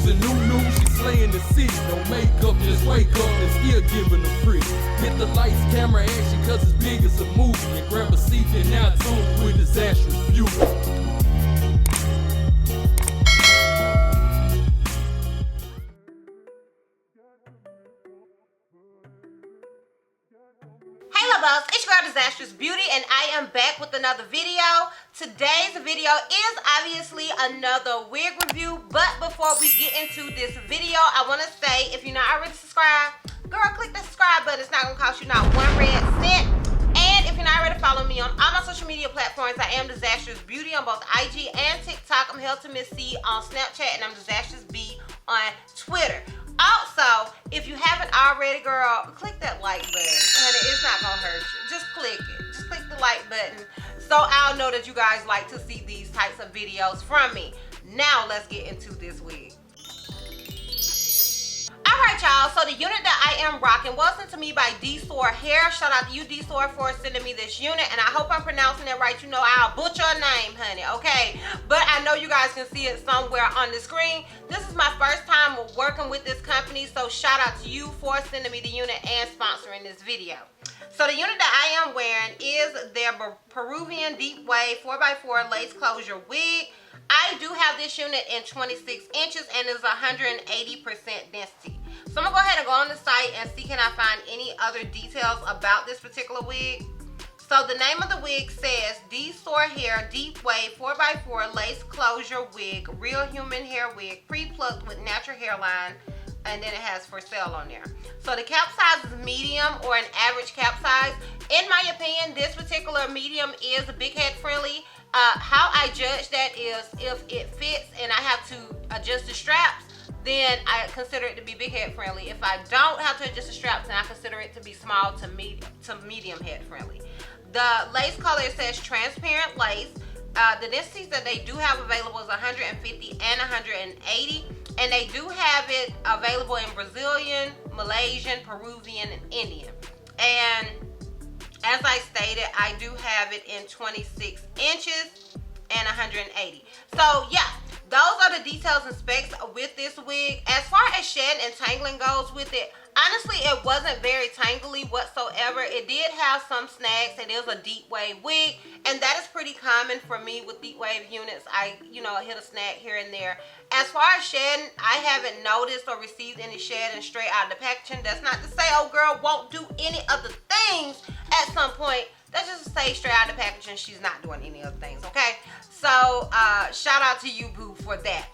the new, she slaying the city. No makeup, just wake up and still giving them pretty. Hit the lights, camera, action, cause it's big as a movie. And grab a seat and now tune with Disastrous Beauty. It's your girl Disastrous Beauty, and I am back with another video. Today's video is obviously another wig review, but before we get into this video, I want to say, if you're not already subscribed, girl, click the subscribe button. It's not going to cost you not one red cent. And if you're not already following me on all my social media platforms, I am Disastrous Beauty on both IG and TikTok. I'm held to Miss C on Snapchat, and I'm Disastrous B on Twitter. Also, if you haven't already, girl, click that like button. Honey, it's not gonna hurt you. Just click it. Just click the like button so I'll know that you guys like to see these types of videos from me. Now, let's get into this wig. Alright, y'all, so the unit that I am rocking was sent to me by Dsoar Hair. Shout out to you, Dsoar, for sending me this unit, and I hope I'm pronouncing it right. You know, I'll butcher a name, honey, okay? But I know you guys can see it somewhere on the screen. This is my first time working with this company, so shout out to you for sending me the unit and sponsoring this video. So the unit that I am wearing is their Peruvian Deep Wave 4x4 Lace Closure Wig. I do have this unit in 26 inches and is 180% density. So I'm gonna go ahead and go on the site and see can I find any other details about this particular wig. So the name of the wig says Dsoar Hair Deep Wave 4x4 Lace Closure Wig, Real Human Hair Wig, pre-plucked with natural hairline, and then it has for sale on there. So the cap size is medium or an average cap size. In my opinion, this particular medium is big head friendly. How I judge that is if it fits and I have to adjust the straps, then I consider it to be big head friendly. If I don't have to adjust the straps, then I consider it to be small to medium head friendly. The lace color, it says transparent lace. The densities that they do have available is 150 and 180, and they do have it available in Brazilian, Malaysian, Peruvian, and Indian. And as I stated, I do have it in 26 inches and 180. So yeah, those are the details and specs with this wig. As far as shedding and tangling goes with it, honestly, it wasn't very tangly whatsoever. It did have some snags. It is a deep wave wig, and that is pretty common for me with deep wave units. I hit a snag here and there. As far as shedding, I haven't noticed or received any shedding straight out of the packaging. That's not to say, oh girl won't do any other things at some point. That's just to say straight out of the packaging, she's not doing any other things, okay? So, shout out to you, boo, for that.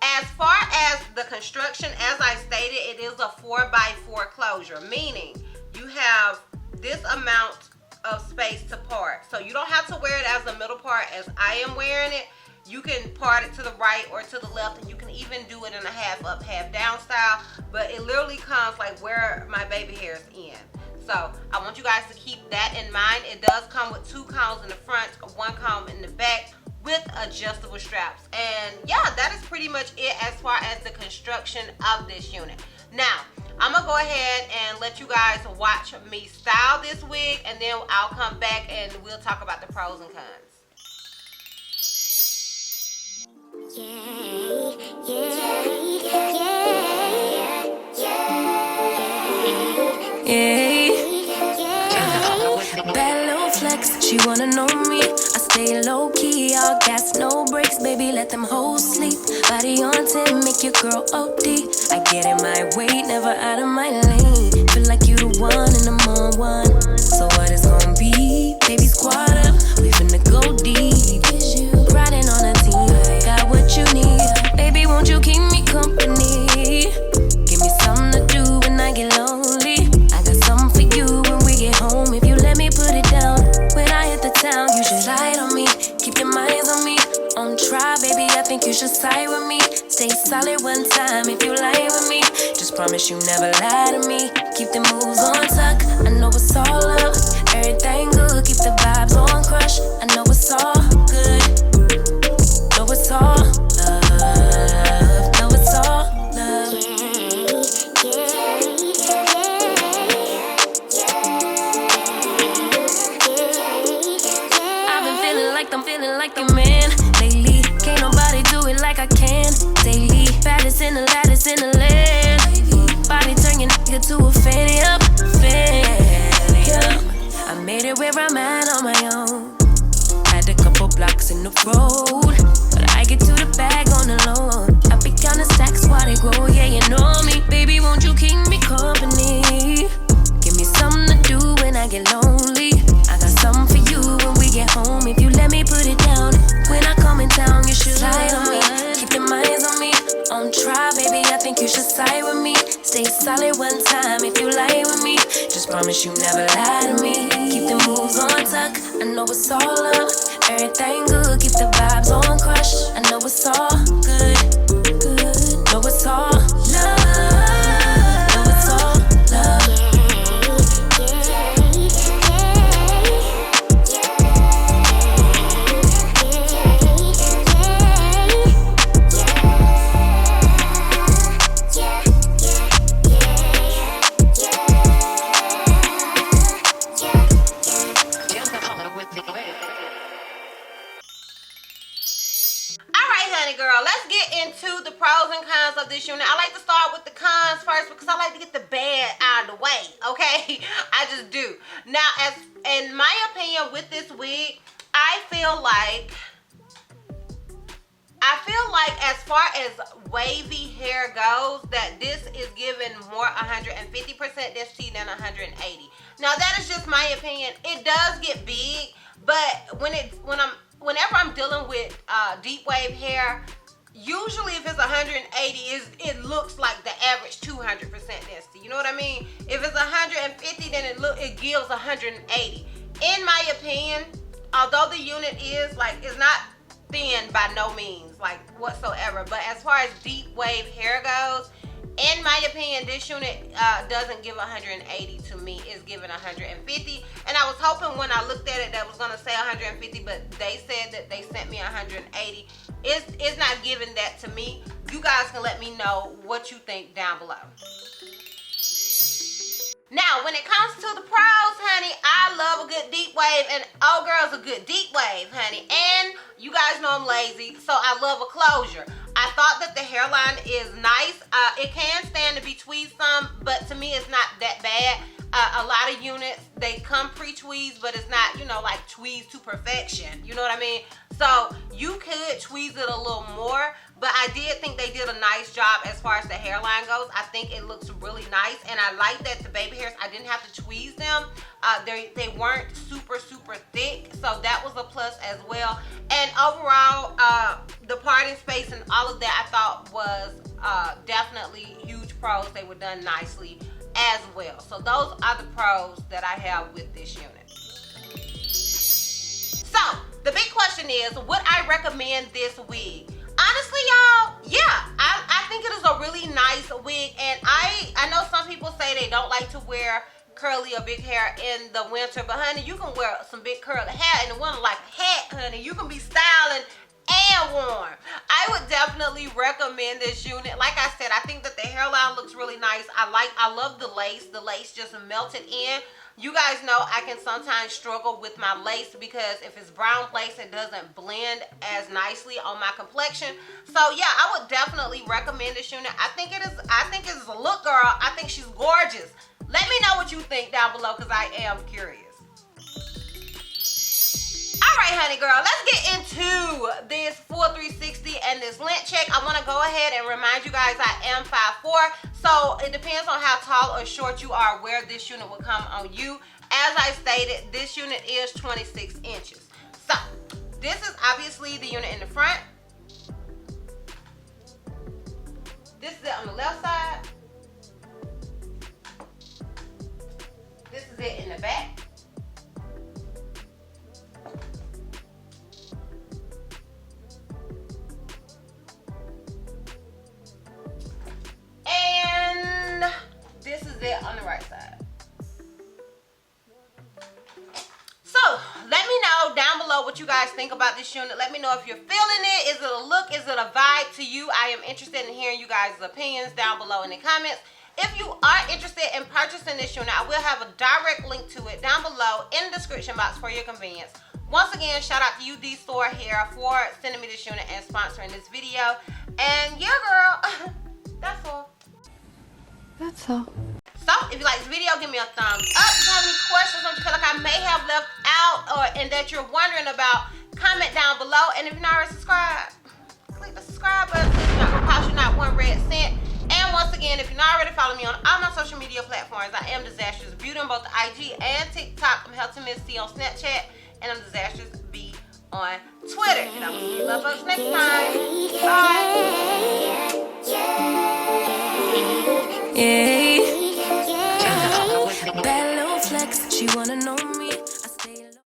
As far as the construction, as I stated, it is a 4x4 closure, meaning you have this amount of space to part. So you don't have to wear it as a middle part as I am wearing it. You can part it to the right or to the left, and you can even do it in a half up, half down style. But it literally comes like where my baby hair is in. So I want you guys to keep that in mind. It does come with 2 combs in the front, 1 comb in the back, with adjustable straps. And yeah, that is pretty much it as far as the construction of this unit. Now, I'm gonna go ahead and let you guys watch me style this wig, and then I'll come back and we'll talk about the pros and cons. Bad little flex, she wanna know me. I stay low key, all gas, no brakes, baby, let them hoes sleep. Body on 10, make your girl OD. I get in my way, never out of my lane. Feel like you the one and I'm on one. So what it's gonna be? Baby, squad up, we finna go deep. Riding on a team, got what you need. Baby, won't you keep me company? Give me something to do when I get lonely. I got something for you when we get home. If you let me put it down, when I hit the town, you should slide on me. Keep your minds on me. On try, baby, I think you should side with me. Stay solid one time if you lie with me. Just promise you never lie to me. Keep the moves on tuck, I know it's all up. Everything good, keep the vibes on crush. I know it's all good. Know it's all love. Know it's all love. I've been feeling like I'm feeling like the man lately. Can't nobody do it like I can daily. Baddest in the ladder. the road. But I get to the bag on the low. I be counting stacks while they grow, yeah, you know me. Baby, won't you keep me company? Give me something to do when I get lonely. I got something for you when we get home. If you let me put it down, when I come in town, you should slide on me. Keep your minds on me. On try, baby, I think you should side with me. Stay solid one time if you lie with me. Just promise you never lie to me. Keep the moves on tuck. I know it's all love. Everything good. Keep the vibes on crush. I know it's all good. Good. Know it's all love. Know it's all love. Girl, let's get into the pros and cons of this unit. I like to start with the cons first because I like to get the bad out of the way, okay? I just do. Now, as in my opinion with this wig, I feel like as far as wavy hair goes, that this is giving more 150% density than 180. Now, that is just my opinion. It does get big, but whenever I'm dealing with deep wave hair, usually if it's 180, it looks like the average 200% density. You know what I mean? If it's 150, then it gives 180. In my opinion, although the unit is it's not thin by no means, like whatsoever, but as far as deep wave hair goes, in my opinion, this unit doesn't give 180 to me. It's giving 150. And I was hoping when I looked at it that was going to say 150, but they said that they sent me 180. It's not giving that to me. You guys can let me know what you think down below. Now, when it comes to the pros, honey, I love a good deep wave, and old girl's a good deep wave, honey. And you guys know I'm lazy, so I love a closure. I thought that the hairline is nice. It can stand to be tweezed some, but to me, it's not that bad. A lot of units, they come pre-tweezed, but it's not, like tweezed to perfection. You know what I mean? So you could tweeze it a little more, but I did think they did a nice job as far as the hairline goes. I think it looks really nice, and I like that the baby hairs, I didn't have to tweeze them. They weren't super, super thick, so that was a plus as well. And overall, the parting space and all of that I thought was definitely huge pros. They were done nicely as well. So those are the pros that I have with this unit. So the big question is, would I recommend this wig? Honestly, y'all, yeah, I think it is a really nice wig, and I know some people say they don't like to wear curly or big hair in the winter, but honey, you can wear some big curly hair in the winter like a hat, honey. You can be styling and warm. I would definitely recommend this unit. Like I said, I think that the hairline looks really nice. I love the lace. The lace just melted in. You guys know I can sometimes struggle with my lace because if it's brown lace, it doesn't blend as nicely on my complexion. So yeah, I would definitely recommend this unit. I think it is a look, girl. I think she's gorgeous. Let me know what you think down below because I am curious. All right, honey girl, let's get into this full 360 and this length check. I want to go ahead and remind you guys I am 5'4", so it depends on how tall or short you are where this unit will come on you. As I stated, this unit is 26 inches. So this is obviously the unit in the front. This is it on the left side. This is it in the back. And this is it on the right side. So let me know down below what you guys think about this unit. Let me know if you're feeling it. Is it a look? Is it a vibe to you? I am interested in hearing you guys' opinions down below in the comments. If you are interested in purchasing this unit, I will have a direct link to it down below in the description box for your convenience. Once again, shout out to you, Dsoar here, for sending me this unit and sponsoring this video. And yeah, girl, that's all. That's all. So, if you like this video, give me a thumbs up. If you have any questions that you feel like I may have left out and that you're wondering about, comment comment down below. And if you're not already subscribed, click the subscribe button so it's not gonna cost you not one red cent. And once again, if you're not already following me on all my social media platforms, I am Disastrous Beauty on both IG and TikTok. I'm Healthy Miss C on Snapchat, and I'm Disastrous B on Twitter. And I will see you love folks next time.